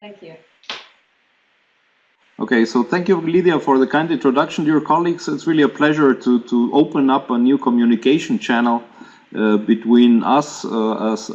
Thank you. Okay, so thank you, Lidia, for the kind introduction, dear colleagues. It's really a pleasure to open up a new communication channel between us as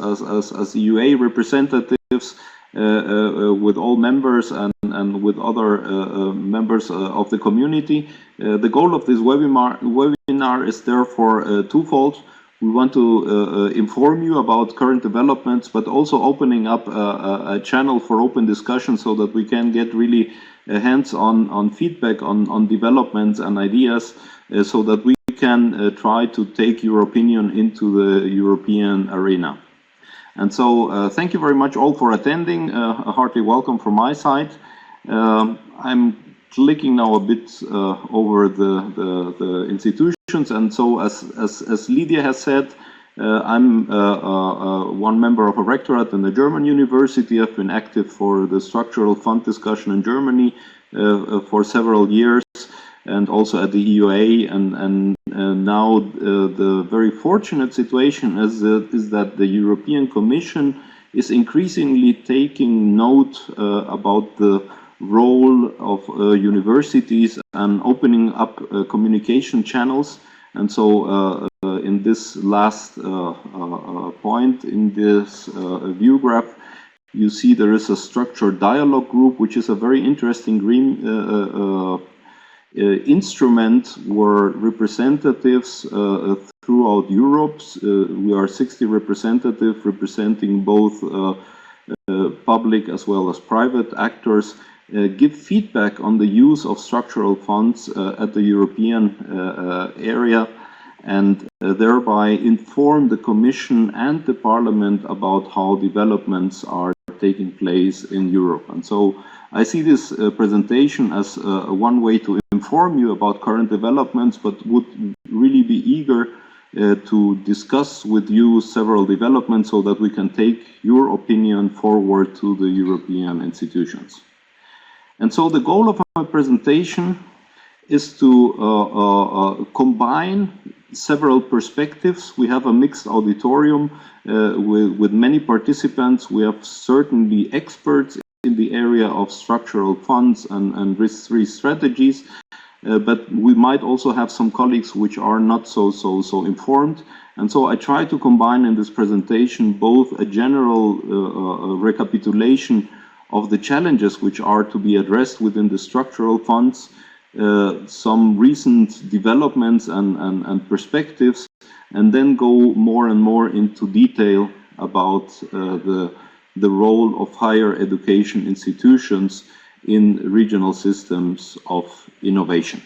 EUA representatives with all members and with other members of the community. The goal of this webinar is therefore twofold. We want to inform you about current developments, but also opening up a channel for open discussion so that we can get really hands-on feedback on developments and ideas so that we can try to take your opinion into the European arena. And so thank you very much all for attending. A hearty welcome from my side. I'm clicking now a bit over the institutions, and so as Lidia has said, I'm one member of a rectorate in the German university. I've been active for the structural fund discussion in Germany for several years, and also at the EUA, and now the very fortunate situation is that the European Commission is increasingly taking note about the role of universities and opening up communication channels. And so in this last point in this view graph, you see there is a structured dialogue group, which is a very interesting instrument where representatives throughout Europe, we are 60 representatives representing both public as well as private actors, give feedback on the use of structural funds at the European area, and thereby inform the Commission and the Parliament about how developments are taking place in Europe. And so I see this presentation as one way to inform you about current developments, but would really be eager to discuss with you several developments so that we can take your opinion forward to the European institutions. And so the goal of my presentation is to combine several perspectives. We have a mixed auditorium with many participants. We have certainly experts in the area of structural funds and risk-free strategies, but we might also have some colleagues which are not so informed. And so I try to combine in this presentation both a general recapitulation of the challenges which are to be addressed within the structural funds, some recent developments and perspectives, and then go more and more into detail about the role of higher education institutions in regional systems of innovation.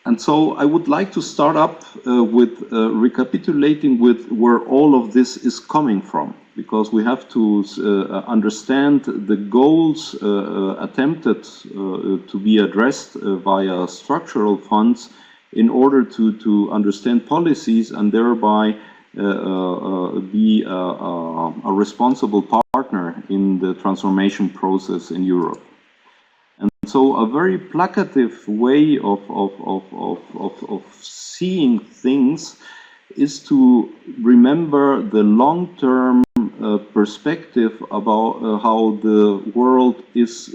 And so I would like to start up with recapitulating with where all of this is coming from, because we have to understand the goals attempted to be addressed via structural funds in order to understand policies and thereby be a responsible partner in the transformation process in Europe. And so a very placative way of seeing things is to remember the long-term perspective about how the world is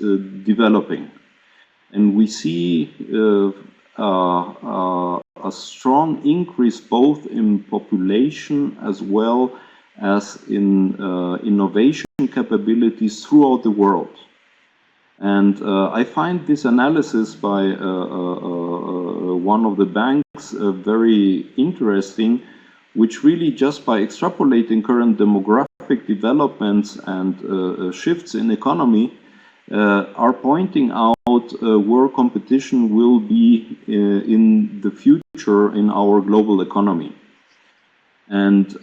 developing. And we see a strong increase both in population as well as in innovation capabilities throughout the world. And I find this analysis by one of the banks very interesting, which really just by extrapolating current demographic developments and shifts in economy are pointing out where competition will be in the future in our global economy. And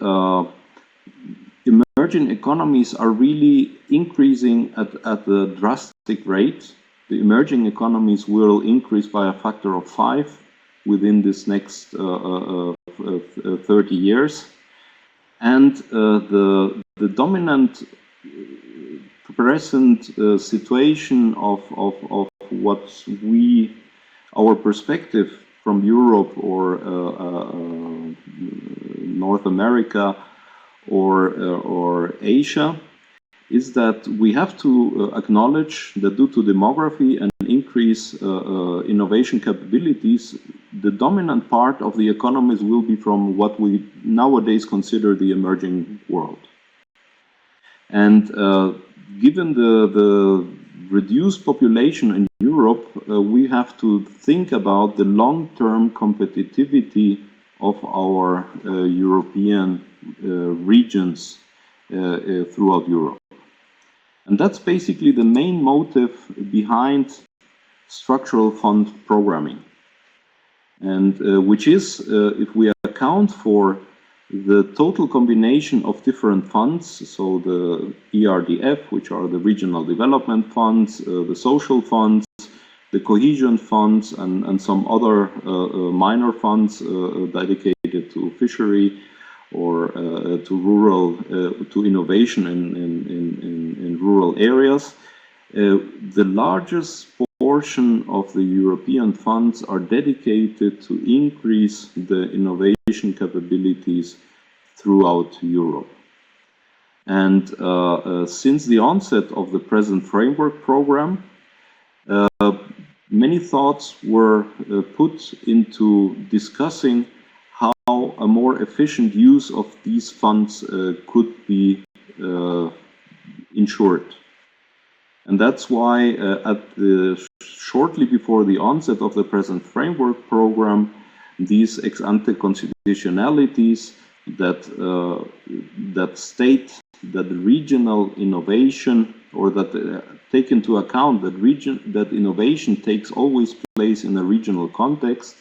emerging economies are really increasing at a drastic rate. The emerging economies will increase by a factor of 5 within this next 30 years. And the dominant present situation of what our perspective from Europe or North America or Asia is that we have to acknowledge that due to demography and increase innovation capabilities, the dominant part of the economies will be from what we nowadays consider the emerging world. And given the reduced population in Europe, we have to think about the long-term competitivity of our European regions throughout Europe. And that's basically the main motive behind structural fund programming. And which is, if we account for the total combination of different funds, so the ERDF, which are the regional development funds, the social funds, the cohesion funds, and some other minor funds dedicated to fishery or to rural, to innovation in rural areas. The largest portion of the European funds are dedicated to increase the innovation capabilities throughout Europe. And since the onset of the present framework program, many thoughts were put into discussing how a more efficient use of these funds could be ensured. And that's why shortly before the onset of the present framework program, these ex-ante constitutionalities that state that the regional innovation, or that take into account that innovation takes always place in a regional context,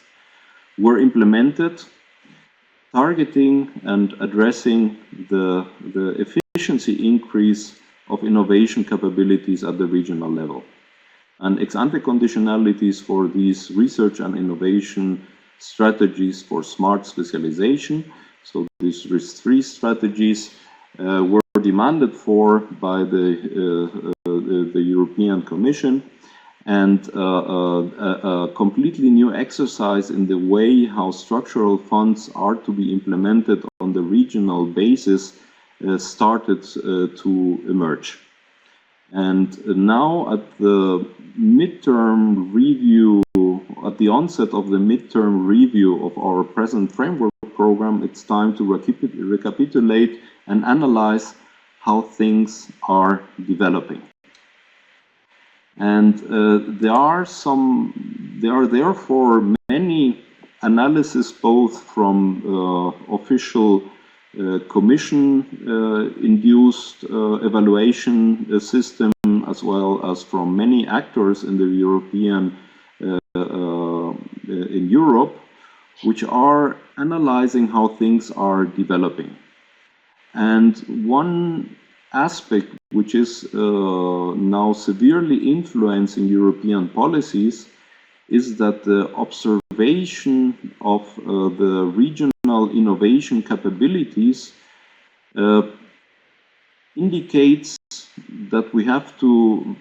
were implemented, targeting and addressing the efficiency increase of innovation capabilities at the regional level. And ex-ante conditionalities for these research and innovation strategies for smart specialization, so these three strategies were demanded for by the European Commission, and a completely new exercise in the way how structural funds are to be implemented on the regional basis started to emerge. And now at the midterm review, at the onset of the midterm review of our present framework program, it's time to recapitulate and analyze how things are developing. And there are therefore many analyses, both from official commission induced evaluation system, as well as from many actors in the in Europe, which are analyzing how things are developing. And one aspect which is now severely influencing European policies is that the observation of the regional innovation capabilities indicates that we have to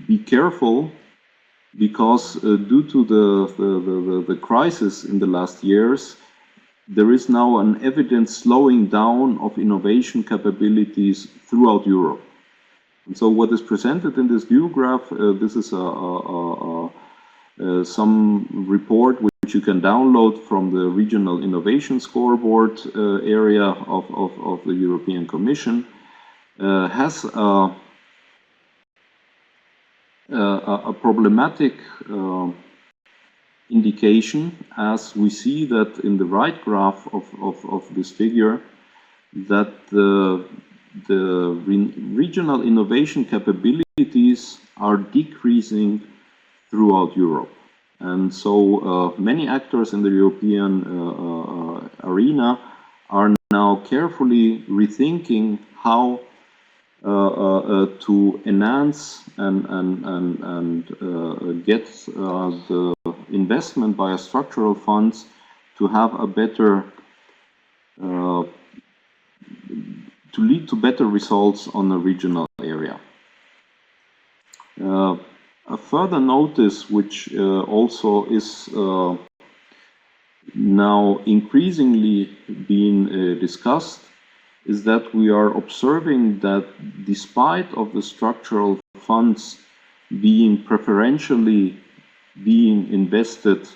be careful, because due to the crisis in the last years, there is now an evident slowing down of innovation capabilities throughout Europe. And so what is presented in this view graph, this is some report which you can download from the Regional Innovation Scoreboard area of the European Commission, has a problematic indication, as we see that in the right graph of this figure, that the regional innovation capabilities are decreasing throughout Europe. And so many actors in the European arena are now carefully rethinking how to enhance and get the investment by structural funds to have a better, to lead to better results on the regional area. A further notice, which also is now increasingly being discussed, is that we are observing that despite of the structural funds being preferentially being invested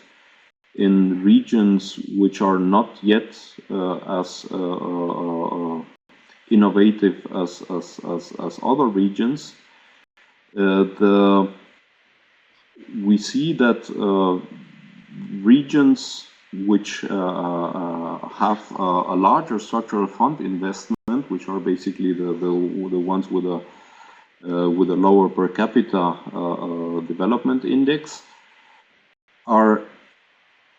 in regions which are not yet as innovative as other regions, we see that regions which have a larger structural fund investment, which are basically the ones with a lower per capita development index, are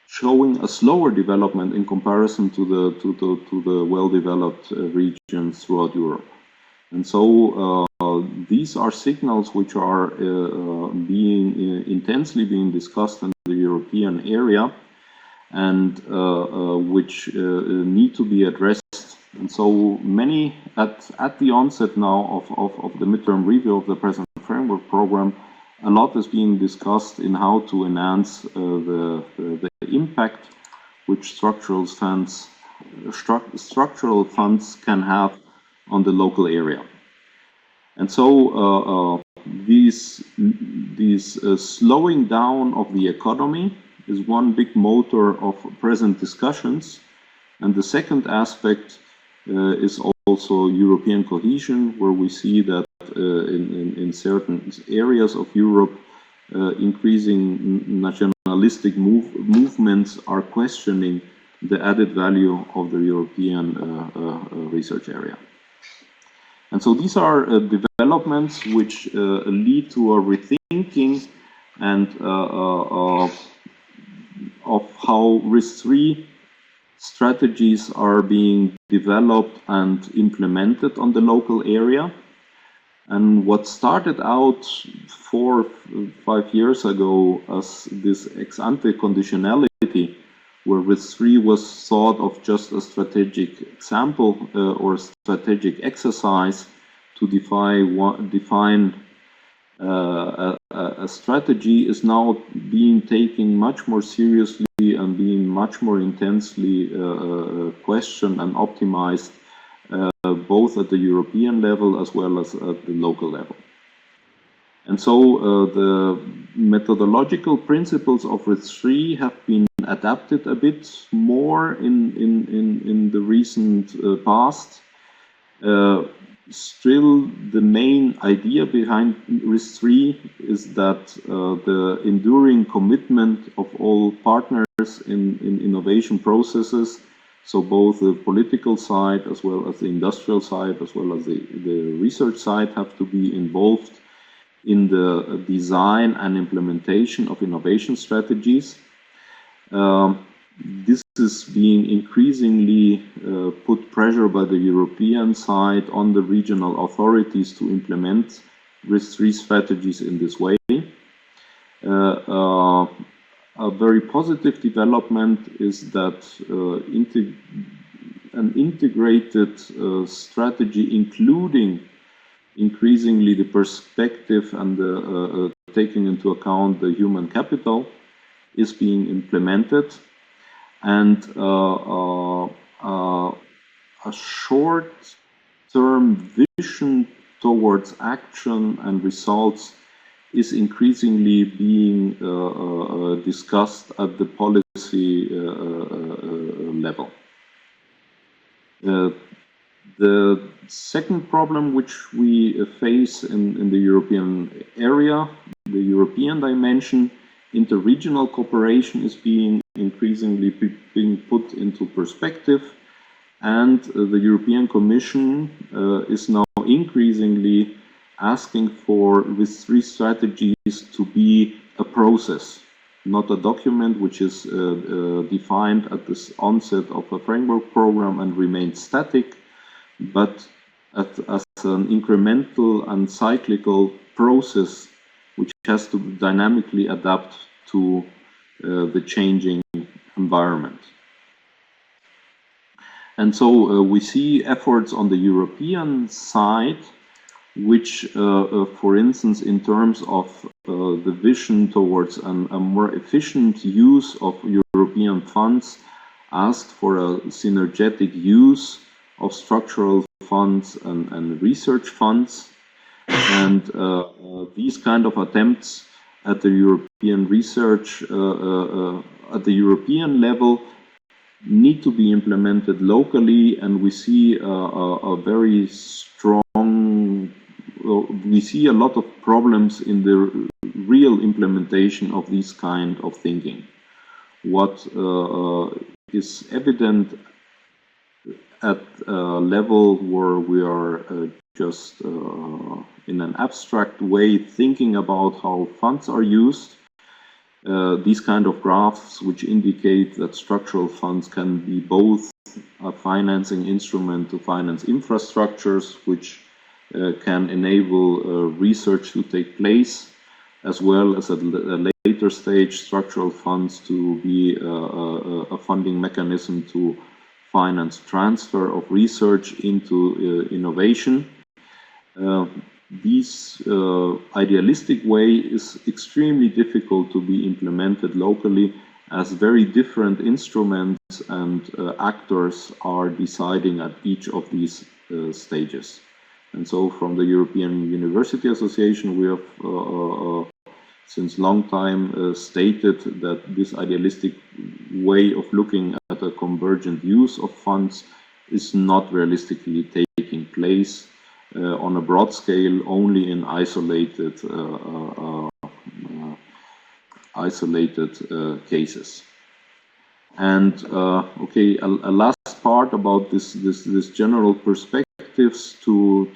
showing a slower development in comparison to the well-developed regions throughout Europe. And so these are signals which are intensely being discussed in the European area, and which need to be addressed. And so many, at the onset now of the midterm review of the present framework program, a lot is being discussed in how to enhance the impact which structural funds can have on the local area. And so these slowing down of the economy is one big motor of present discussions, and the second aspect is also European cohesion, where we see that in certain areas of Europe, increasing nationalistic movements are questioning the added value of the European research area. And so these are developments which lead to a rethinking and of how risk-free strategies are being developed and implemented on the local area. And what started out 4 or 5 years ago as this ex-ante conditionality, where risk-free was thought of just a strategic example or strategic exercise to define a strategy, is now being taken much more seriously and being much more intensely questioned and optimized, both at the European level as well as at the local level. And so the methodological principles of risk-free have been adapted a bit more in the recent past. Still, the main idea behind risk-free is that the enduring commitment of all partners in innovation processes, so both the political side as well as the industrial side as well as the research side, have to be involved in the design and implementation of innovation strategies. This is being increasingly put pressure by the European side on the regional authorities to implement risk-free strategies in this way. A very positive development is that an integrated strategy, including increasingly the perspective and taking into account the human capital, is being implemented, and a short-term vision towards action and results is increasingly being discussed at the policy level. The second problem which we face in the European area, the European dimension, interregional cooperation is being increasingly being put into perspective, and the European Commission is now increasingly asking for risk-free strategies to be a process, not a document which is defined at the onset of a framework program and remains static, but as an incremental and cyclical process which has to dynamically adapt to the changing environment. And so we see efforts on the European side, which, for instance, in terms of the vision towards a more efficient use of European funds, asked for a synergetic use of structural funds and research funds. And these kind of attempts at the European research, at the European level, need to be implemented locally, and we see a very strong, we see a lot of problems in the real implementation of this kind of thinking. What is evident at a level where we are just in an abstract way thinking about how funds are used, these kind of graphs which indicate that structural funds can be both a financing instrument to finance infrastructures which can enable research to take place, as well as at a later stage structural funds to be a funding mechanism to finance transfer of research into innovation. This idealistic way is extremely difficult to be implemented locally, as very different instruments and actors are deciding at each of these stages. And so from the European University Association, we have since long time stated that this idealistic way of looking at a convergent use of funds is not realistically taking place on a broad scale, only in isolated cases. And okay, a last part about this general perspectives to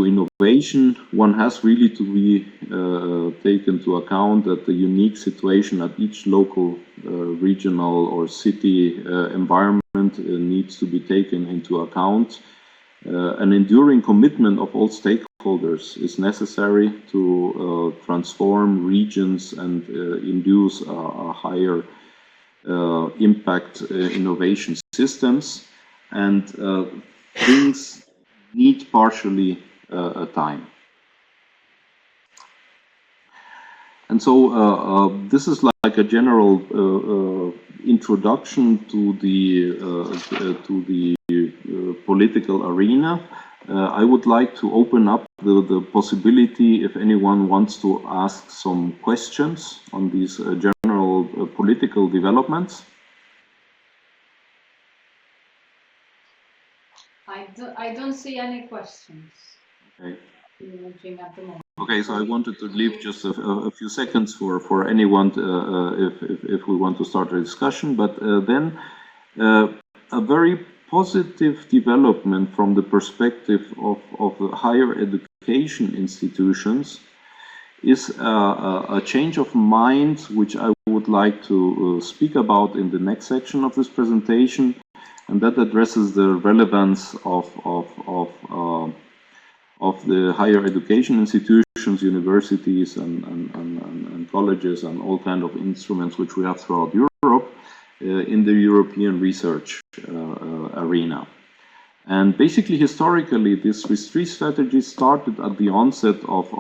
innovation. One has really to be taken into account that the unique situation at each local, regional or city environment needs to be taken into account. An enduring commitment of all stakeholders is necessary to transform regions and induce a higher impact innovation systems, and things need partially time. And so this is like a general introduction to the political arena. I would like to open up the possibility if anyone wants to ask some questions on these general political developments. I don't see any questions. Okay. At the moment. Okay, so I wanted to leave just a few seconds for anyone if we want to start a discussion, but then a very positive development from the perspective of higher education institutions is a change of mind, which I would like to speak about in the next section of this presentation, and that addresses the relevance of the higher education institutions, universities and colleges and all kind of instruments which we have throughout Europe in the European research arena. And basically, historically, this RIS3 strategy started at the onset of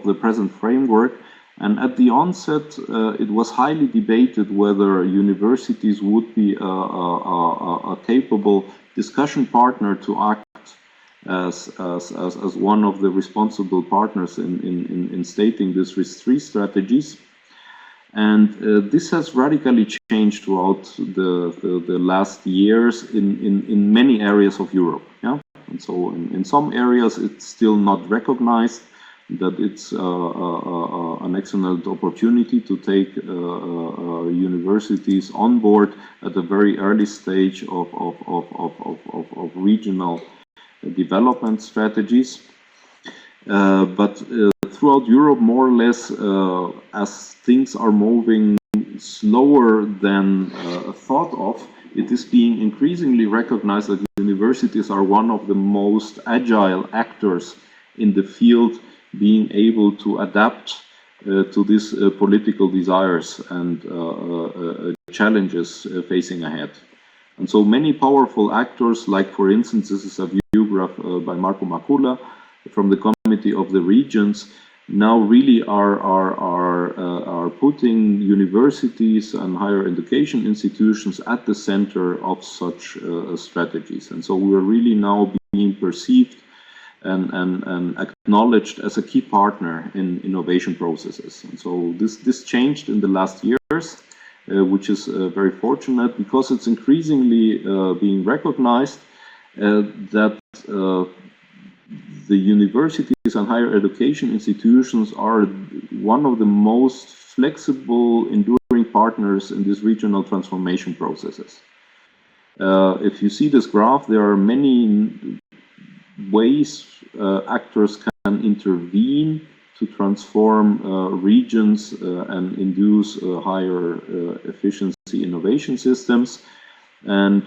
the present framework. And at the onset, it was highly debated whether universities would be a capable discussion partner to act as one of the responsible partners in stating these RIS3 strategies. And this has radically changed throughout the last years in many areas of Europe. Yeah? And so in some areas, it's still not recognized that it's an excellent opportunity to take universities on board at a very early stage of regional development strategies. But throughout Europe, more or less, as things are moving slower than thought of, it is being increasingly recognized that universities are one of the most agile actors in the field, being able to adapt to these political desires and challenges facing ahead. And so many powerful actors, like for instance, this is a view graph by Marco Makula from the Committee of the Regions, now really are putting universities and higher education institutions at the center of such strategies. And so we're really now being perceived and acknowledged as a key partner in innovation processes. And so this changed in the last years, which is very fortunate, because it's increasingly being recognized that the universities and higher education institutions are one of the most flexible, enduring partners in these regional transformation processes. If you see this graph, there are many ways actors can intervene to transform regions and induce higher efficiency innovation systems. And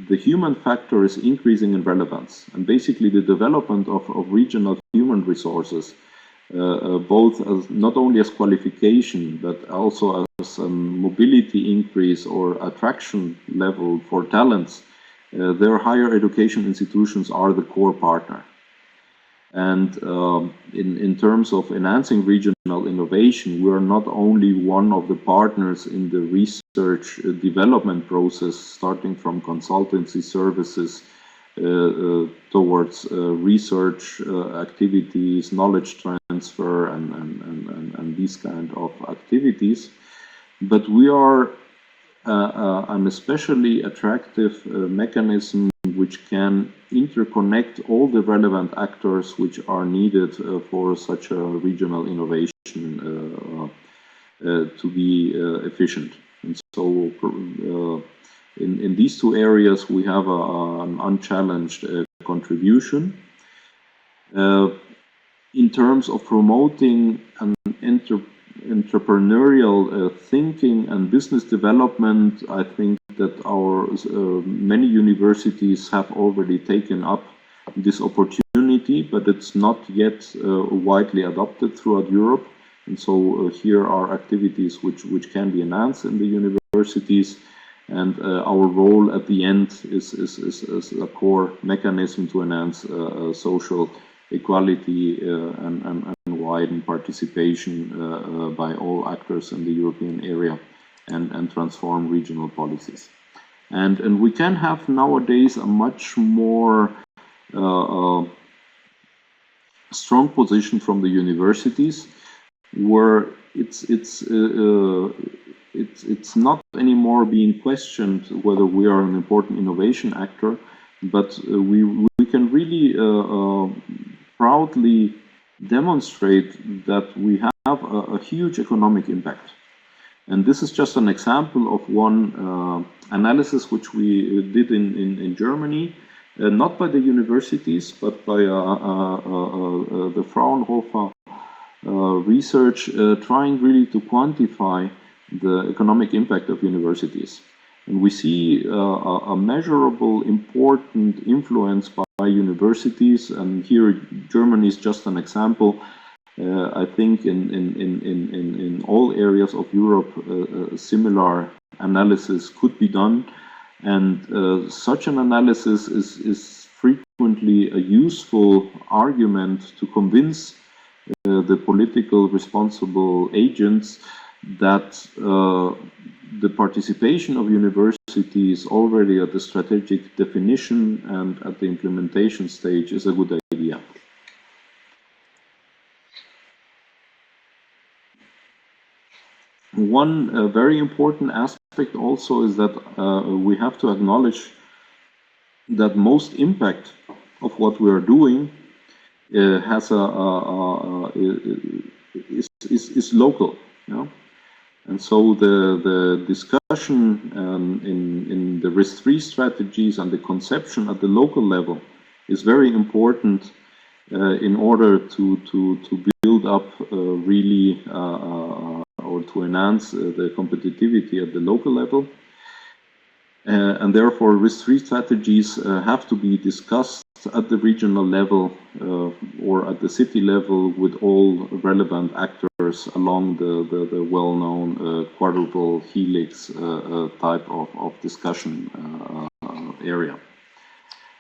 the human factor is increasing in relevance. And basically the development of regional human resources, both as, not only as qualification, but also as a mobility increase or attraction level for talents, their higher education institutions are the core partner. And in terms of enhancing regional innovation, we are not only one of the partners in the research development process, starting from consultancy services towards research activities, knowledge transfer, and these kind of activities, but we are an especially attractive mechanism which can interconnect all the relevant actors which are needed for such a regional innovation to be efficient. And so in these two areas we have an unchallenged contribution. In terms of promoting an entrepreneurial thinking and business development, I think that our many universities have already taken up this opportunity, but it's not yet widely adopted throughout Europe. And so here are activities which can be enhanced in the universities, and our role at the end is a core mechanism to enhance social equality and widen participation by all actors in the European area and transform regional policies. And we can have nowadays a much more strong position from the universities, where it's not anymore being questioned whether we are an important innovation actor, but we can really proudly demonstrate that we have a huge economic impact. And this is just an example of one analysis which we did in Germany, not by the universities, but by the Fraunhofer research, trying really to quantify the economic impact of universities. And we see a measurable, important influence by universities, and here Germany is just an example. I think in all areas of Europe, similar analysis could be done, and such an analysis is frequently a useful argument to convince the political responsible agents that the participation of universities already at the strategic definition and at the implementation stage is a good idea. One very important aspect also is that we have to acknowledge that most impact of what we are doing has is local. You know? And so the discussion in the risk-free strategies and the conception at the local level is very important in order to build up really or to enhance the competitivity at the local level. And therefore risk-free strategies have to be discussed at the regional level or at the city level with all relevant actors along the well-known quadruple helix type of discussion area.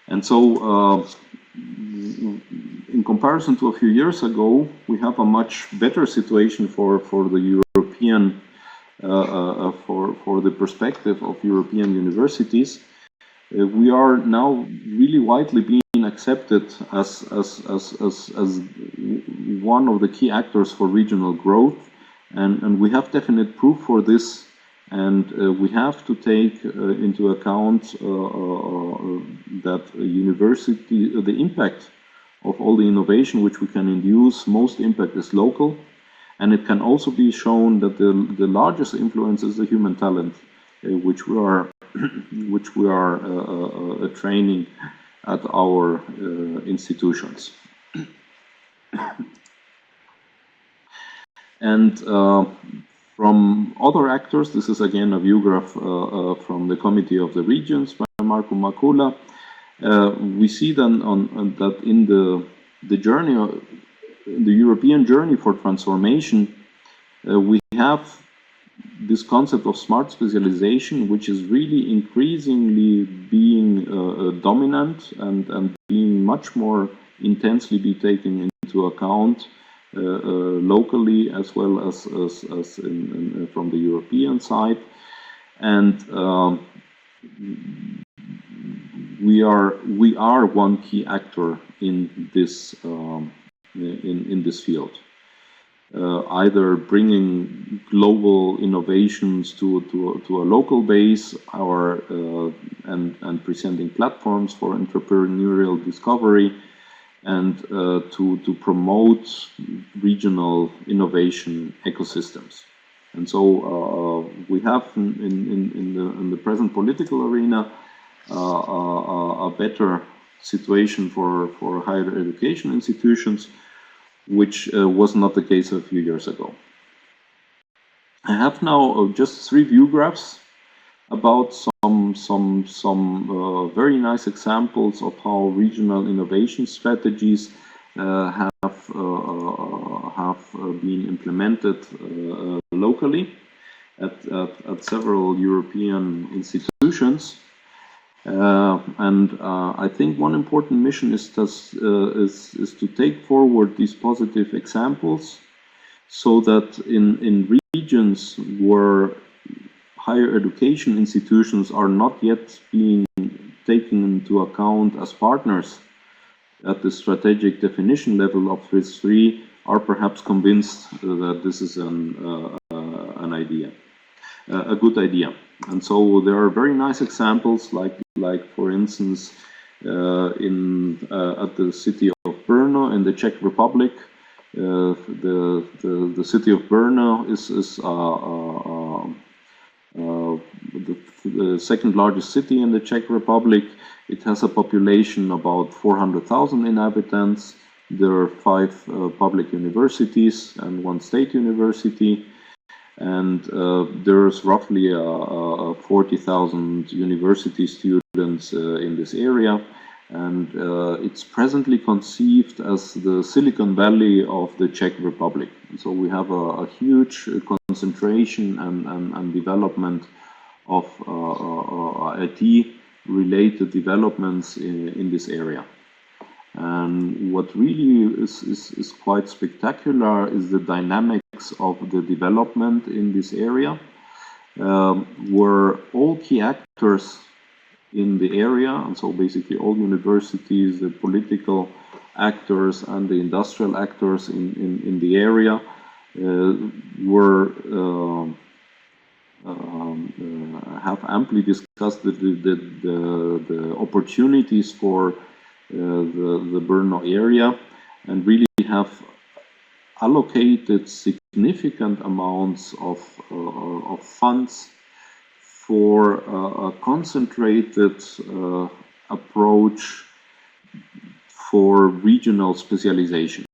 And so in comparison to a few years ago, we have a much better situation for the European, for the perspective of European universities. We are now really widely being accepted as one of the key actors for regional growth, and we have definite proof for this, and we have to take into account that the impact of all the innovation which we can induce, most impact is local, and it can also be shown that the largest influence is the human talent, which we are training at our institutions. And from other actors, this is again a view graph from the Committee of the Regions by Marco Makula. We see then that in the journey, the European journey for transformation, we have this concept of smart specialization, which is really increasingly being dominant and being much more intensely be taken into account locally as well as from the European side, and we are one key actor in this in this field. Either bringing global innovations to a local base, and presenting platforms for entrepreneurial discovery, and to promote regional innovation ecosystems. And so we have in the present political arena a better situation for higher education institutions, which was not the case a few years ago. I have now just 3 view graphs about some very nice examples of how regional innovation strategies have been implemented locally at several European institutions. I think one important mission is to take forward these positive examples, so that in regions where higher education institutions are not yet being taken into account as partners at the strategic definition level of FRIS 3, are perhaps convinced that this is an idea, a good idea. And so there are very nice examples, like for instance, at the city of Brno in the Czech Republic. The city of Brno is the second largest city in the Czech Republic. It has a population about 400,000 inhabitants. There are 5 public universities and 1 state university. And there's roughly 40,000 university students in this area, and it's presently conceived as the Silicon Valley of the Czech Republic. So we have a huge concentration and development of IT-related developments in this area. And what really is quite spectacular is the dynamics of the development in this area, where all key actors in the area, and so basically all universities, the political actors and the industrial actors in the area, have amply discussed the opportunities for the Brno area, and really have allocated significant amounts of funds for a concentrated approach for regional specialization.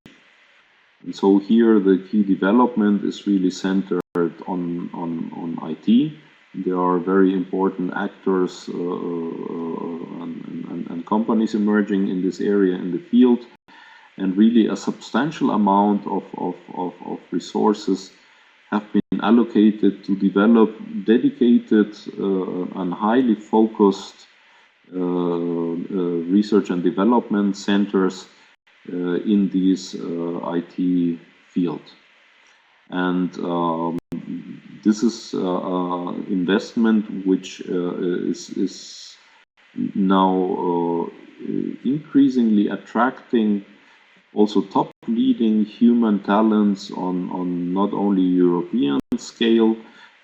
And so here the key development is really centered on IT. There are very important actors and companies emerging in this area in the field, and really a substantial amount of resources have been allocated to develop dedicated and highly focused research and development centers in this IT field. And this is investment which is now increasingly attracting also top leading human talents on not only European scale,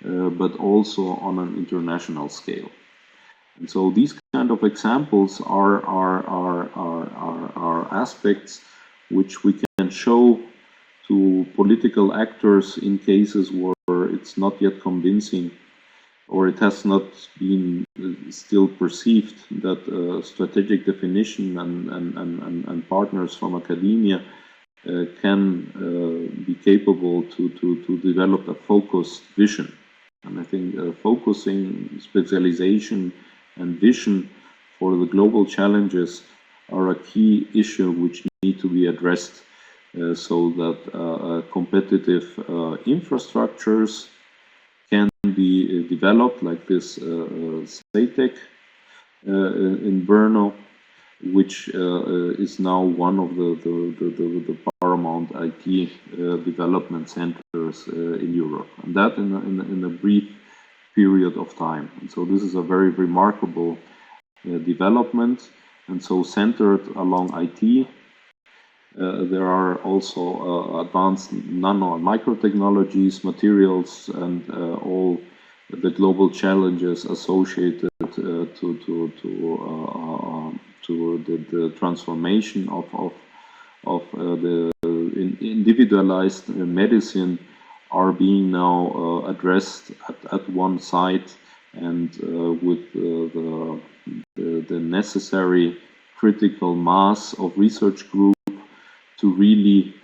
but also on an international scale. And so these kind of examples are aspects which we can show to political actors in cases where it's not yet convincing, or it has not been still perceived that strategic definition and partners from academia can be capable to develop a focused vision. And I think focusing, specialization, and vision for the global challenges are a key issue which need to be addressed so that competitive infrastructures can be developed, like this SATEC in Brno, which is now one of the paramount IT development centers in Europe, and that in a brief period of time. And so this is a very remarkable development, and so centered along IT. There are also advanced nano and microtechnologies, materials, and all the global challenges associated to the transformation of the individualized medicine are being now addressed at one site, and with the necessary critical mass of research group to really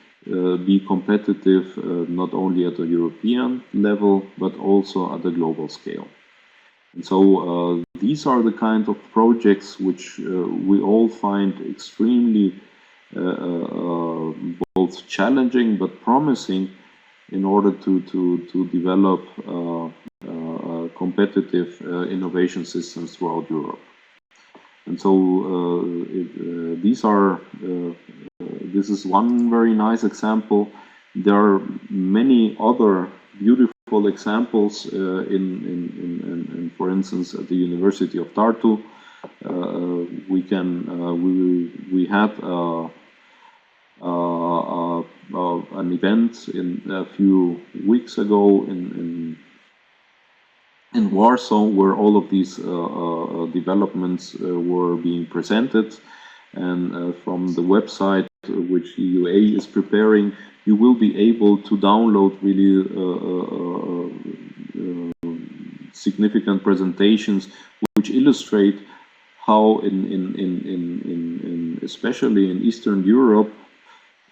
be competitive not only at the European level but also at the global scale. And so these are the kind of projects which we all find extremely both challenging but promising in order to develop competitive innovation systems throughout Europe. And so this is one very nice example. There are many other beautiful examples for instance, at the University of Tartu. We had an event a few weeks ago in Warsaw, where all of these developments were being presented, and from the website which EUA is preparing, you will be able to download really significant presentations which illustrate how especially in Eastern Europe,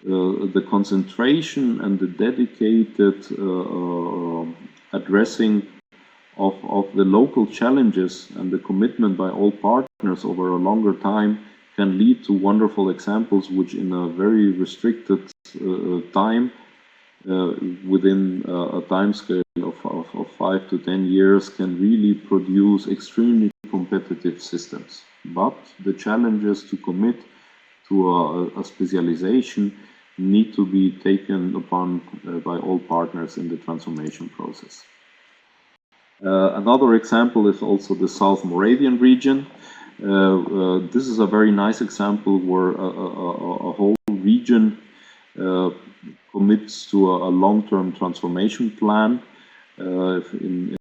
the concentration and the dedicated addressing of the local challenges and the commitment by all partners over a longer time can lead to wonderful examples which in a very restricted time, within a time scale of 5 to 10 years, can really produce extremely competitive systems. But the challenges to commit to a specialization need to be taken upon by all partners in the transformation process. Another example is also the South Moravian region. This is a very nice example where a whole region commits to a long-term transformation plan, and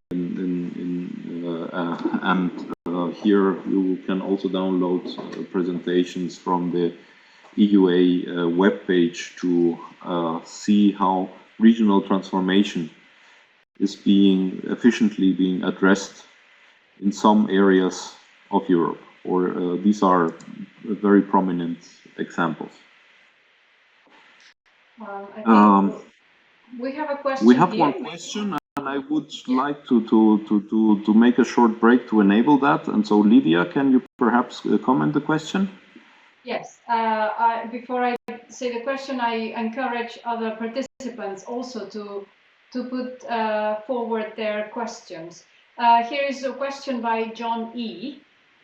here you can also download presentations from the EUA webpage to see how regional transformation is efficiently being addressed in some areas of Europe, or these are very prominent examples. We have a question. We have one question, and I would like to make a short break to enable that. And so, Lidia, can you perhaps comment the question? Yes. Before I say the question, I encourage other participants also to put forward their questions. Here is a question by John E.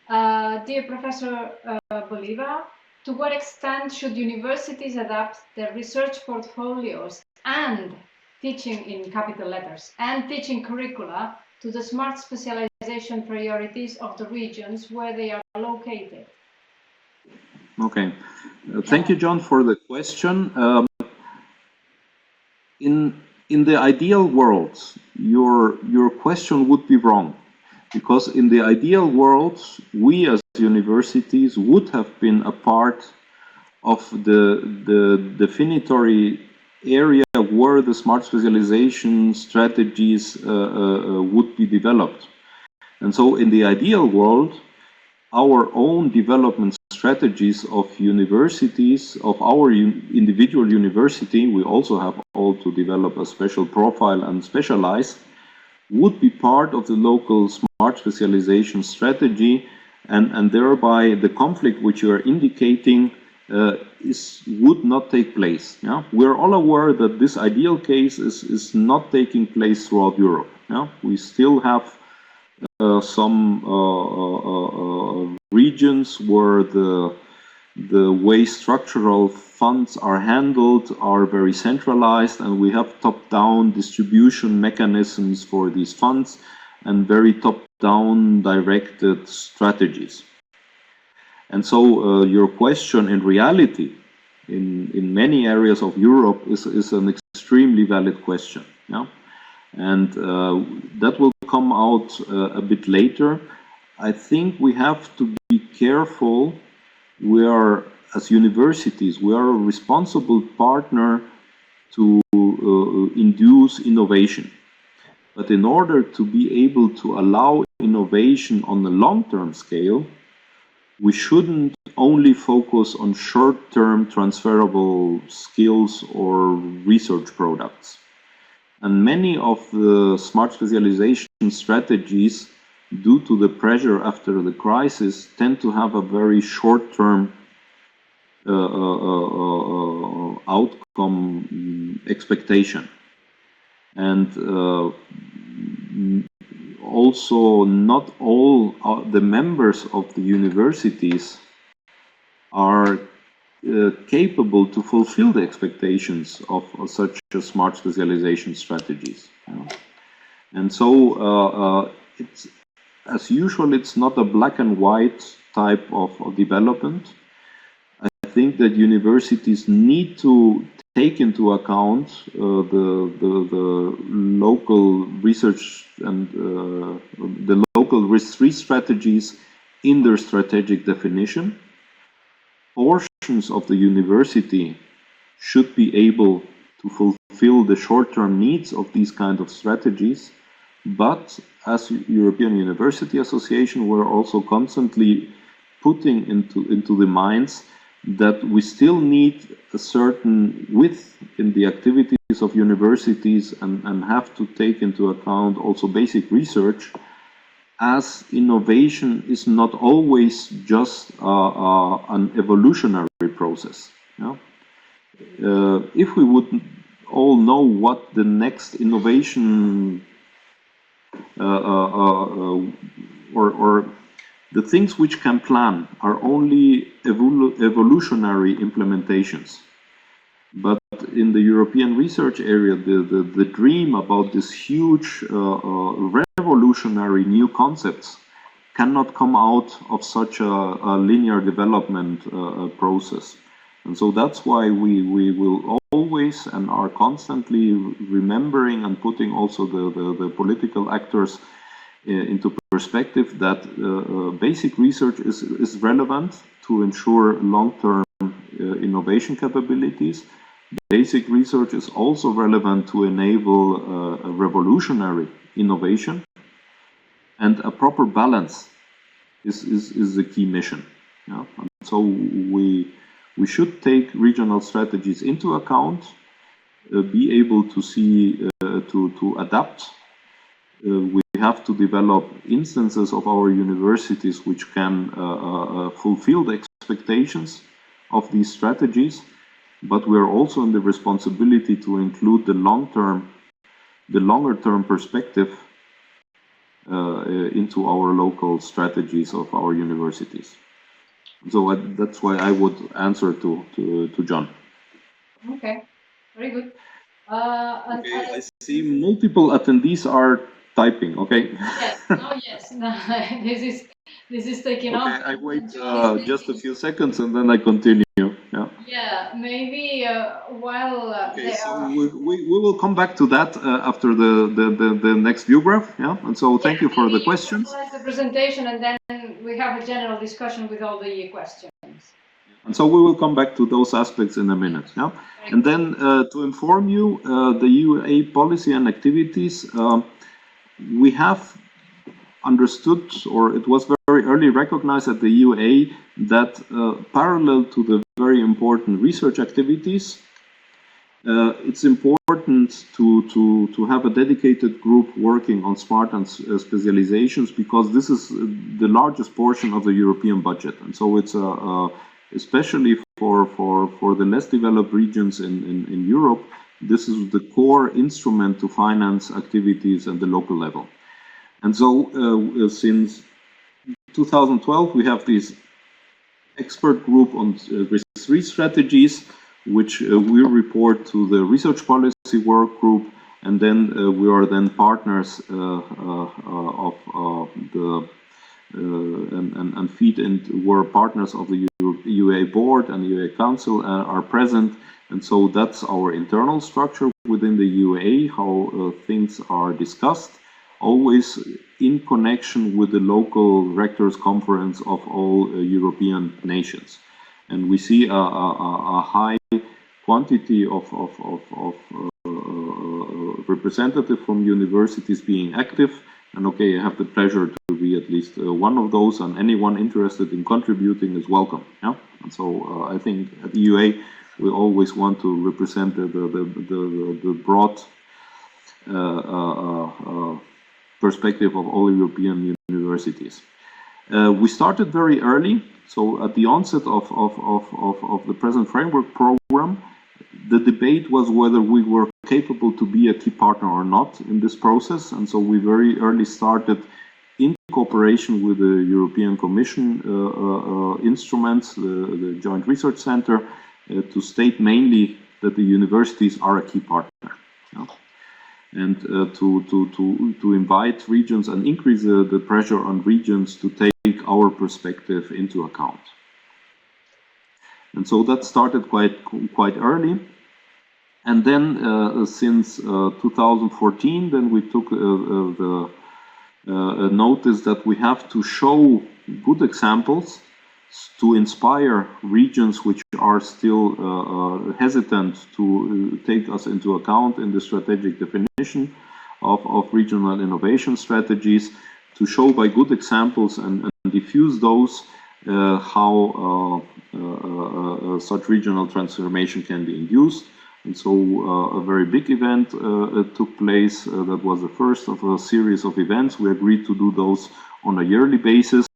Dear Professor Bolívar, to what extent should universities adapt their research portfolios and teaching in capital letters and teaching curricula to the smart specialization priorities of the regions where they are located? Okay, thank you, John, for the question. In the ideal world, your question would be wrong, because in the ideal world, we as universities would have been a part of the definitory area where the smart specialization strategies would be developed. And so in the ideal world, our own development strategies of universities, of our individual university, we also have all to develop a special profile and specialize, would be part of the local smart specialization strategy, and thereby the conflict which you are indicating would not take place. Yeah? We're all aware that this ideal case is not taking place throughout Europe. Yeah? We still have some regions where the way structural funds are handled are very centralized, and we have top-down distribution mechanisms for these funds and very top-down directed strategies. And so your question in reality, in many areas of Europe, is an extremely valid question. Yeah? And that will come out a bit later. I think we have to be careful. We are, as universities, we are a responsible partner to induce innovation. But in order to be able to allow innovation on the long-term scale, we shouldn't only focus on short-term transferable skills or research products. And many of the smart specialization strategies, due to the pressure after the crisis, tend to have a very short-term outcome expectation. And also not all the members of the universities are capable to fulfill the expectations of such smart specialization strategies. And so it's, as usual, it's not a black and white type of development. I think that universities need to take into account the local research and the local risk-free strategies in their strategic definition. Portions of the university should be able to fulfill the short-term needs of these kind of strategies, but as European University Association, we're also constantly putting into the minds that we still need a certain width in the activities of universities and have to take into account also basic research, as innovation is not always just an evolutionary process. Yeah? If we would all know what the next innovation or the things which can plan are only evolutionary implementations. But in the European research area, the dream about this huge revolutionary new concepts cannot come out of such a linear development process. And so that's why we will always and are constantly remembering and putting also the political actors into perspective that basic research is relevant to ensure long-term innovation capabilities. Basic research is also relevant to enable a revolutionary innovation, and a proper balance is the key mission. Yeah? And so we should take regional strategies into account, be able to see to adapt. We have to develop instances of our universities which can fulfill the expectations of these strategies, but we are also in the responsibility to include the longer-term perspective into our local strategies of our universities. So that's why I would answer to John. Okay, very good. Okay, I see multiple attendees are typing. Okay. Yes. No, this is taking off. Okay, I wait just a few seconds and then I continue. Yeah. Yeah, maybe while Okay, so we will come back to that after the next view graph. Yeah, and so thank you for the questions. The presentation, and then we have a general discussion with all the questions. And so we will come back to those aspects in a minute. Yeah, and then to inform you, the EUA policy and activities, we have understood, or it was very early recognized at the EUA that parallel to the very important research activities, it's important to have a dedicated group working on smart and specializations, because this is the largest portion of the European budget, and so it's especially for the less developed regions in Europe, this is the core instrument to finance activities at the local level. And so since 2012 we have this expert group on research strategies, which we report to the research policy work group, and then we are then partners of the and feed into, we're partners of the EUA board and EUA council are present, and so that's our internal structure within the EUA, how things are discussed, always in connection with the local rectors conference of all European nations. And we see a high quantity of representatives from universities being active. And okay, I have the pleasure to be at least one of those, and anyone interested in contributing is welcome. Yeah, and so I think at EUA we always want to represent the broad perspective of all European universities. We started very early, so at the onset of the present framework program, the debate was whether we were capable to be a key partner or not in this process, and so we very early started in cooperation with the European Commission instruments, the Joint Research Center, to state mainly that the universities are a key partner. Yeah? And to invite regions and increase the pressure on regions to take our perspective into account. And so that started quite early. And then since 2014, then we took the notice that we have to show good examples to inspire regions which are still hesitant to take us into account in the strategic definition of regional innovation strategies, to show by good examples and diffuse those how such regional transformation can be induced. And so a very big event took place. That was the first of a series of events. We agreed to do those on a yearly basis.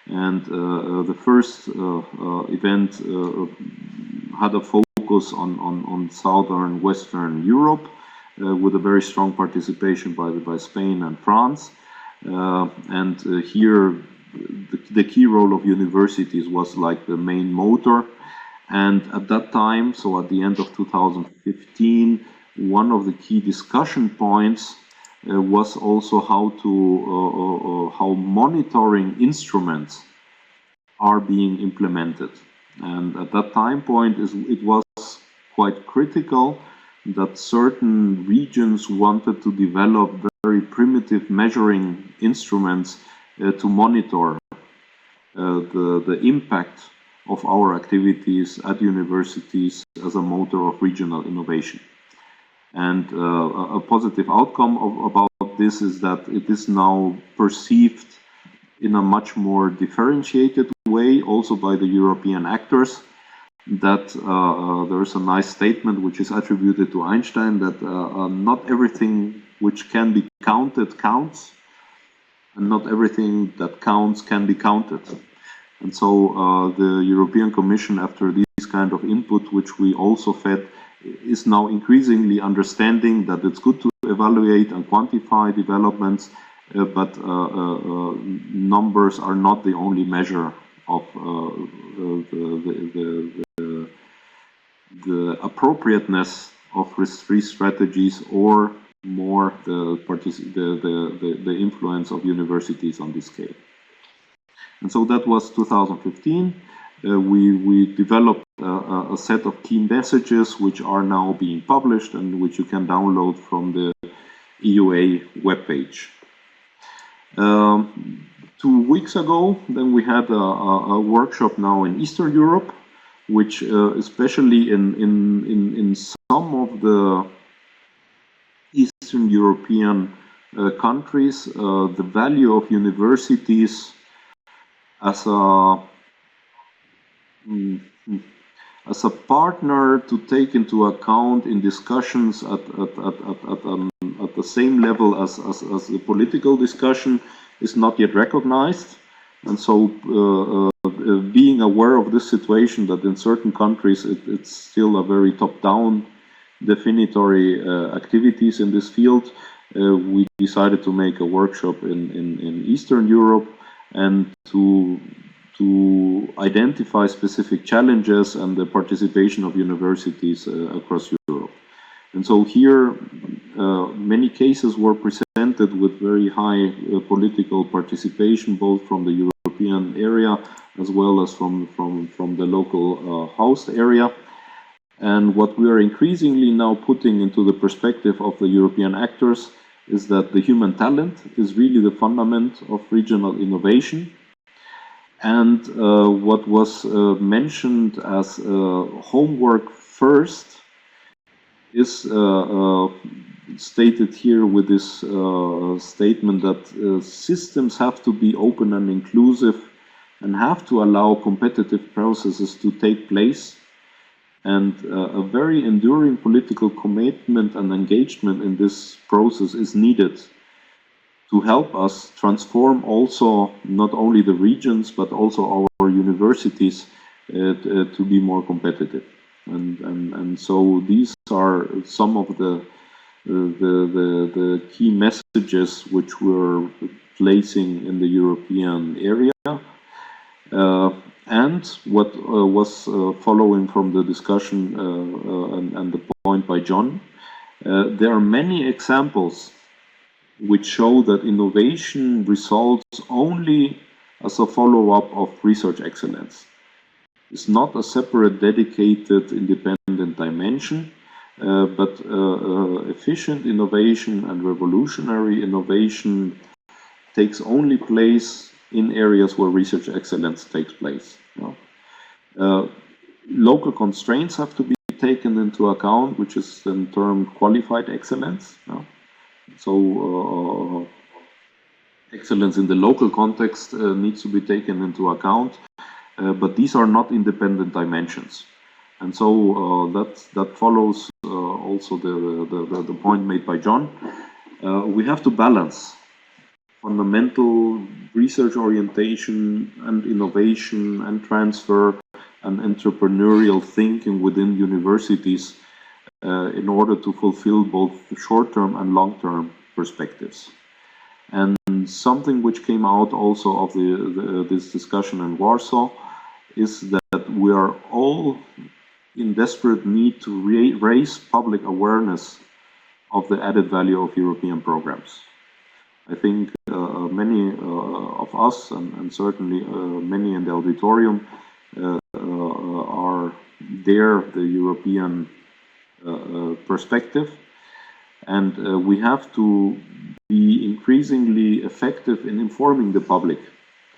And the first event had a focus on southern Western Europe with a very strong participation by Spain and France. And here the key role of universities was like the main motor. And at that time, so at the end of 2015, one of the key discussion points was also how monitoring instruments are being implemented. And at that time point, it was quite critical that certain regions wanted to develop very primitive measuring instruments to monitor the impact of our activities at universities as a motor of regional innovation. And a positive outcome about this is that it is now perceived in a much more differentiated way also by the European actors, that there is a nice statement which is attributed to Einstein, that not everything which can be counted counts, and not everything that counts can be counted. And so the European Commission, after these kind of input, which we also fed, is now increasingly understanding that it's good to evaluate and quantify developments, but numbers are not the only measure of the appropriateness of these strategies, or more the influence of universities on this scale. And so that was 2015. We developed a set of key messages which are now being published and which you can download from the EUA webpage. 2 weeks ago, then we had a workshop now in Eastern Europe, which especially in some of the Eastern European countries, the value of universities as a partner to take into account in discussions at the same level as the political discussion is not yet recognized. And so being aware of this situation, that in certain countries it's still a very top-down definitory activities in this field, we decided to make a workshop in Eastern Europe and to identify specific challenges and the participation of universities across Europe. And so here many cases were presented with very high political participation, both from the European area as well as from the local host area. And what we are increasingly now putting into the perspective of the European actors is that the human talent is really the fundament of regional innovation. And what was mentioned as homework first is stated here with this statement that systems have to be open and inclusive and have to allow competitive processes to take place. And a very enduring political commitment and engagement in this process is needed to help us transform also not only the regions but also our universities to be more competitive. And so these are some of the key messages which we're placing in the European area. And what was following from the discussion and the point by John, there are many examples which show that innovation results only as a follow-up of research excellence. It's not a separate, dedicated, independent dimension, but efficient innovation and revolutionary innovation takes only place in areas where research excellence takes place. You know? Local constraints have to be taken into account, which is then termed qualified excellence. You know? So excellence in the local context needs to be taken into account, but these are not independent dimensions. And so that follows also the point made by John. We have to balance fundamental research orientation and innovation and transfer and entrepreneurial thinking within universities in order to fulfill both short-term and long-term perspectives. And something which came out also of this discussion in Warsaw is that we are all in desperate need to raise public awareness of the added value of European programs. I think many of us, and certainly many in the auditorium, are there the European perspective, and we have to be increasingly effective in informing the public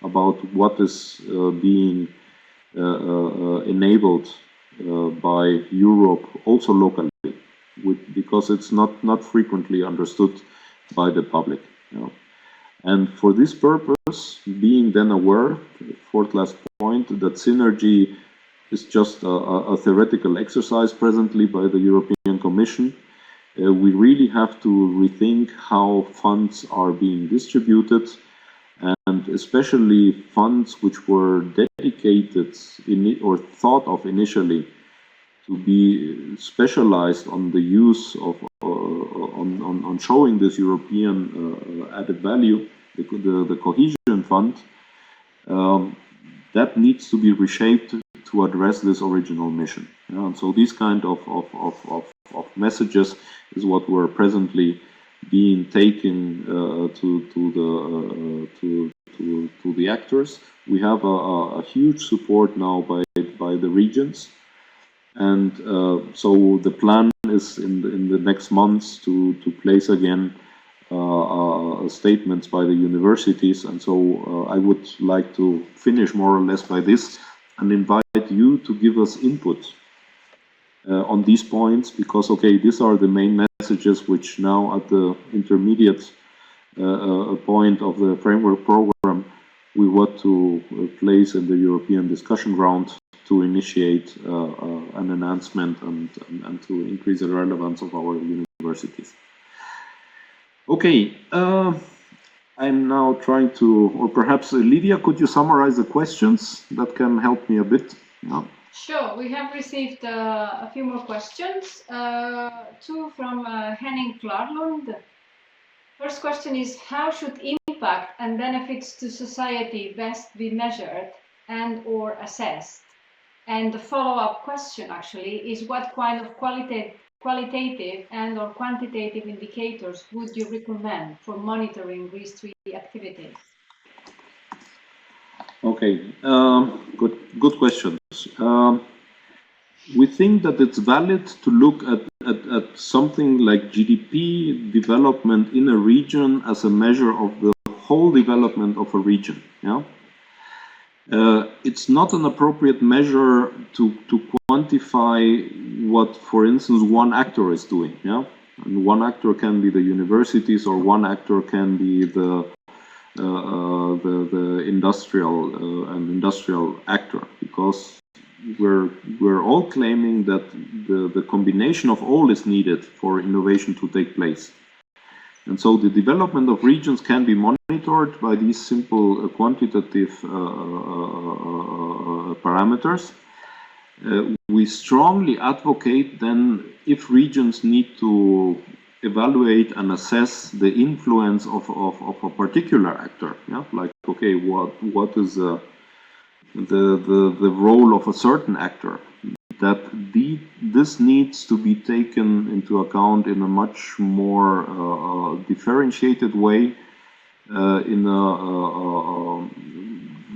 about what is being enabled by Europe, also locally, because it's not frequently understood by the public. You know. And for this purpose, being then aware, fourth last point, that synergy is just a theoretical exercise presently by the European Commission. We really have to rethink how funds are being distributed, and especially funds which were dedicated or thought of initially to be specialized on the use of on showing this European added value, the Cohesion Fund, that needs to be reshaped to address this original mission. And so these kind of messages is what we're presently being taken to the actors. We have a huge support now by the regions, and so the plan is in the next months to place again statements by the universities, and so I would like to finish more or less by this and invite you to give us input on these points, because okay, these are the main messages which now at the intermediate point of the framework program we want to place in the European discussion round to initiate an enhancement and to increase the relevance of our universities. Okay, I'm now trying to, or perhaps Lidia, could you summarize the questions? That can help me a bit. Yeah. Sure, we have received a few more questions. Two from Henning Klarlund. First question is, how should impact and benefits to society best be measured and or assessed? And the follow-up question actually is, what kind of qualitative and or quantitative indicators would you recommend for monitoring these three activities? Okay, good questions. We think that it's valid to look at something like GDP development in a region as a measure of the whole development of a region. Yeah, it's not an appropriate measure to quantify what, for instance, one actor is doing. Yeah, and one actor can be the universities, or one actor can be the industrial actor, because we're all claiming that the combination of all is needed for innovation to take place. And so the development of regions can be monitored by these simple quantitative parameters. We strongly advocate then, if regions need to evaluate and assess the influence of a particular actor, yeah, like okay, what is the role of a certain actor, that this needs to be taken into account in a much more differentiated way, in a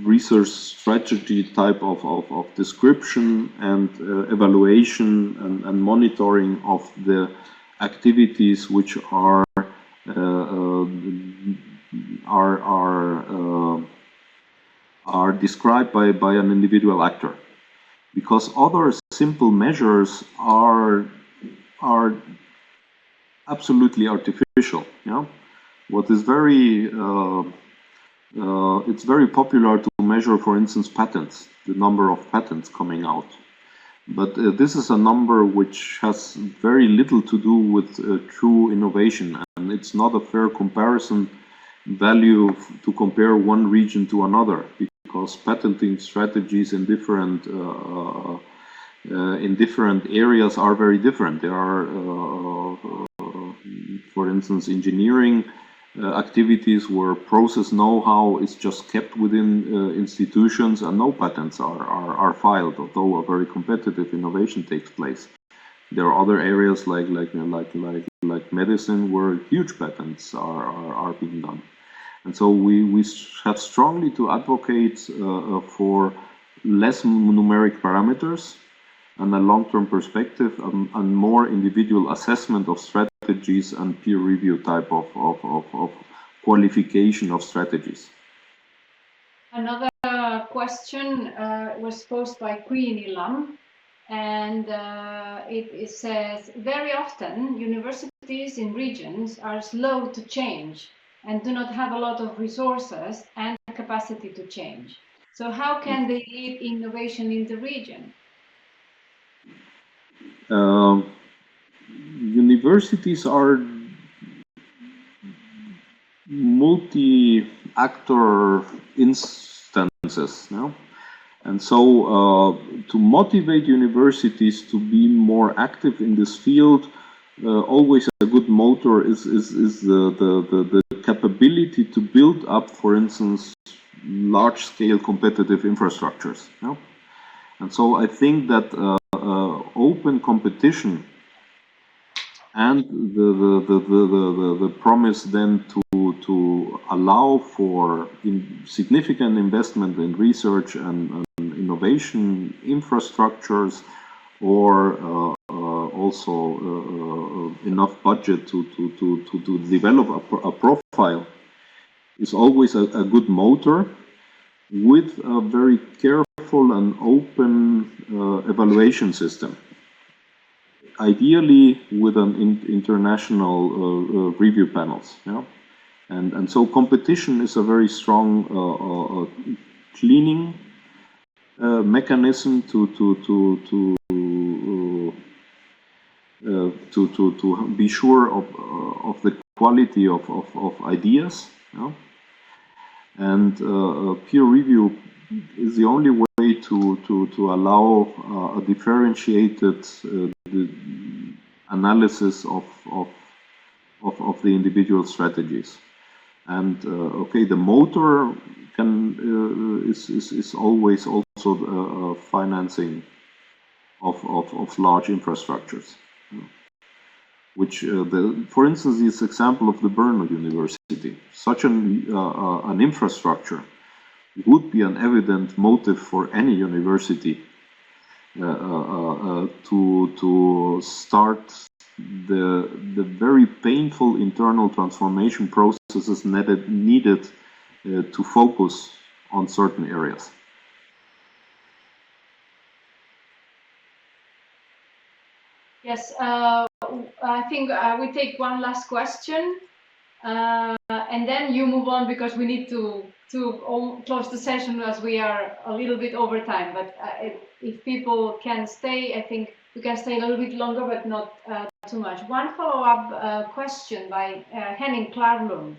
research strategy type of description and evaluation and monitoring of the activities which are described by an individual actor, because other simple measures are absolutely artificial. Yeah, what is very it's very popular to measure, for instance, patents, the number of patents coming out. But this is a number which has very little to do with true innovation, and it's not a fair comparison value to compare one region to another, because patenting strategies in different areas are very different. There are, for instance, engineering activities where process know-how is just kept within institutions and no patents are filed, although a very competitive innovation takes place. There are other areas like medicine where huge patents are being done. And so we have strongly to advocate for less numeric parameters and a long-term perspective, and more individual assessment of strategies and peer review type of qualification of strategies. Another question was posed by Queenie Lam, and it says, very often universities in regions are slow to change and do not have a lot of resources and capacity to change. So how can they lead innovation in the region? Universities are multi-actor instances, no? And so to motivate universities to be more active in this field, always a good motor is the capability to build up, for instance, large-scale competitive infrastructures. Yeah? And so I think that open competition and the promise then to allow for significant investment in research and innovation infrastructures, or also enough budget to develop a profile, is always a good motor, with a very careful and open evaluation system. Ideally with an international review panels. Yeah? And so competition is a very strong cleaning mechanism to be sure of the quality of ideas. Yeah? And peer review is the only way to allow a differentiated analysis of the individual strategies. And okay, the motor is always also financing of large infrastructures, which for instance, this example of the Brno University, such an infrastructure would be an evident motive for any university to start the very painful internal transformation processes needed to focus on certain areas. Yes, I think we take one last question, and then you move on, because we need to close the session as we are a little bit over time. But if people can stay, I think we can stay a little bit longer, but not too much. One follow-up question by Henning Klarlund.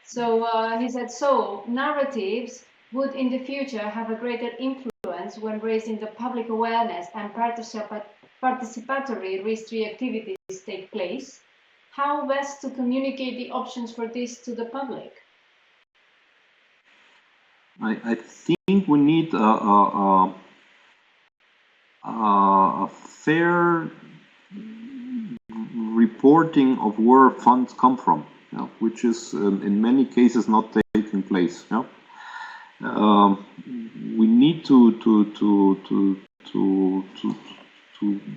So he said, so narratives would in the future have a greater influence when raising the public awareness and participatory RIS3 activities take place. How best to communicate the options for this to the public? I think we need a fair reporting of where funds come from, which is in many cases not taking place. We need to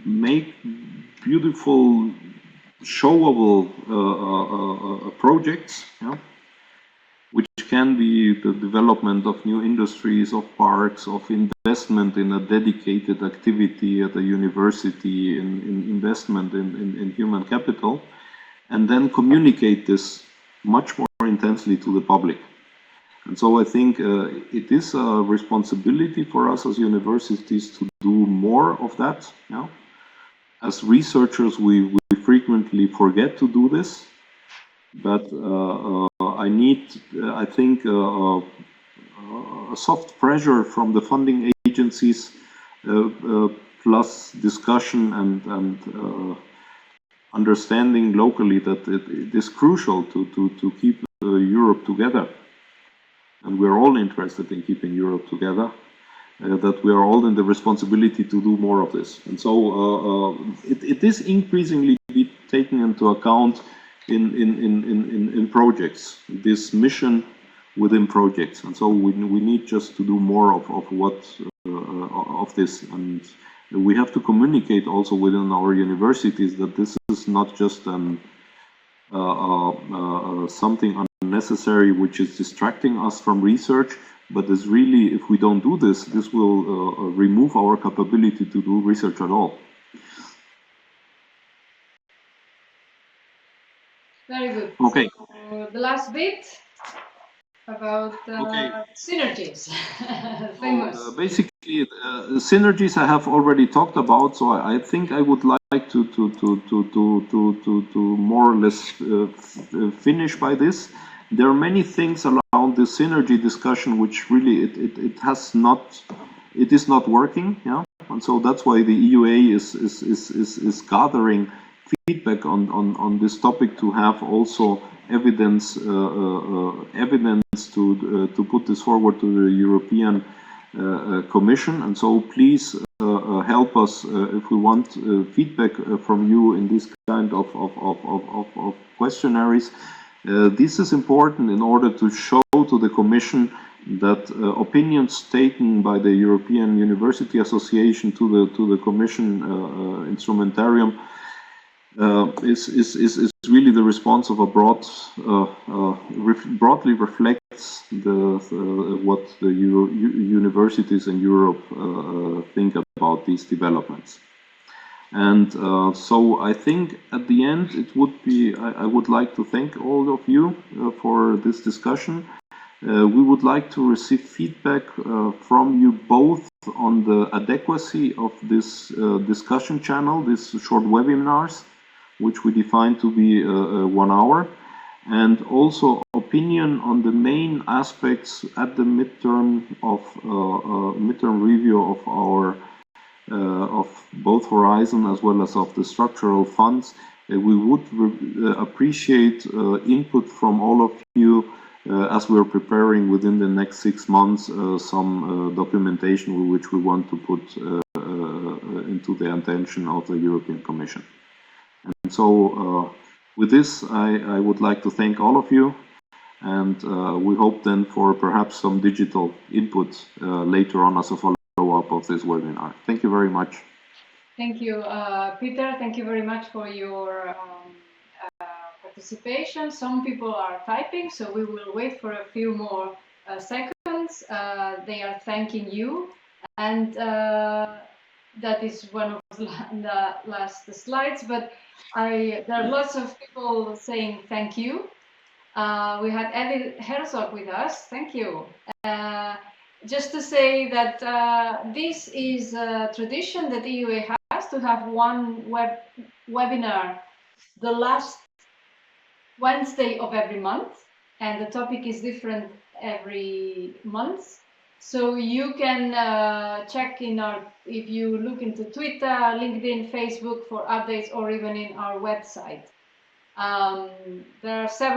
make beautiful, showable projects, which can be the development of new industries, of parks, of investment in a dedicated activity at a university, in investment in human capital, and then communicate this much more intensely to the public. And so I think it is a responsibility for us as universities to do more of that. As researchers, we frequently forget to do this, but I think a soft pressure from the funding agencies, plus discussion and understanding locally that it is crucial to keep Europe together. And we're all interested in keeping Europe together, that we are all in the responsibility to do more of this. And so it is increasingly be taken into account in projects, this mission within projects. And so we need just to do more of this. And we have to communicate also within our universities that this is not just something unnecessary which is distracting us from research, but is really, if we don't do this, this will remove our capability to do research at all. Very good. Okay. So, the last bit about synergies. Famous. Basically, synergies I have already talked about, so I think I would like to more or less finish by this. There are many things around the synergy discussion which really it is not working, and so that's why the EUA is gathering feedback on this topic, to have also evidence to put this forward to the European Commission. And so please help us if we want feedback from you in this kind of questionnaires. This is important in order to show to the Commission that opinions taken by the European University Association to the Commission instrumentarium is really the response of a broadly reflects what the universities in Europe think about these developments. And so I think at the end it would be, I would like to thank all of you for this discussion. We would like to receive feedback from you both on the adequacy of this discussion channel, these short webinars, which we define to be 1 hour, and also opinion on the main aspects at the midterm review of our of both Horizon as well as of the structural funds. We would appreciate input from all of you as we're preparing within the next 6 months some documentation which we want to put into the attention of the European Commission. And so with this, I would like to thank all of you, and we hope then for perhaps some digital input later on as a follow-up of this webinar. Thank you very much. Thank you, Peter. Thank you very much for your participation. Some people are typing, so we will wait for a few more seconds. They are thanking you, and that is one of the last slides, but there are lots of people saying thank you. We had Eddie Herzog with us. Thank you. Just to say that this is a tradition that EUA has to have one webinar the last Wednesday of every month, and the topic is different every month. So you can check in if you look into Twitter, LinkedIn, Facebook for updates, or even in our website. There are several